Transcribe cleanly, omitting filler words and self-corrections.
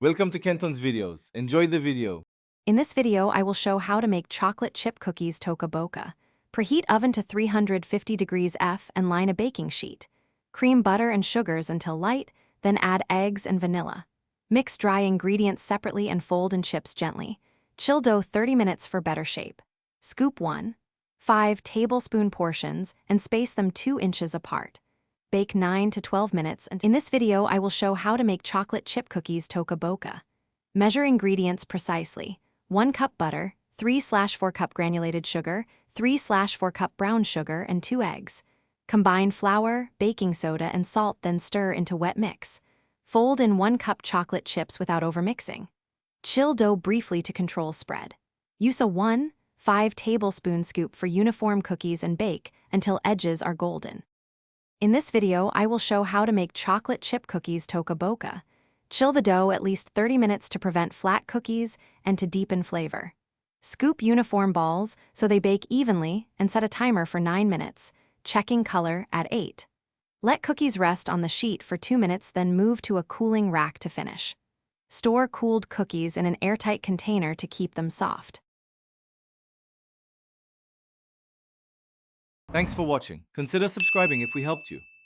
Welcome to Kenton's videos. Enjoy the video. In this video, I will show how to make chocolate chip cookies Toca Boca. Preheat oven to 350 degrees F and line a baking sheet. Cream butter and sugars until light, then add eggs and vanilla. Mix dry ingredients separately and fold in chips gently. Chill dough 30 minutes for better shape. Scoop 1.5 tablespoon portions and space them 2 inches apart. Bake 9 to 12 minutes, and in this video I will show how to make chocolate chip cookies Toca Boca. Measure ingredients precisely. 1 cup butter, 3/4 cup granulated sugar, 3/4 cup brown sugar, and 2 eggs. Combine flour, baking soda, and salt, then stir into wet mix. Fold in 1 cup chocolate chips without overmixing. Chill dough briefly to control spread. Use a 1.5 tablespoon scoop for uniform cookies and bake until edges are golden. In this video, I will show how to make chocolate chip cookies Toca Boca. Chill the dough at least 30 minutes to prevent flat cookies and to deepen flavor. Scoop uniform balls so they bake evenly and set a timer for 9 minutes, checking color at 8. Let cookies rest on the sheet for 2 minutes, then move to a cooling rack to finish. Store cooled cookies in an airtight container to keep them soft. Thanks for watching. Consider subscribing if we helped you.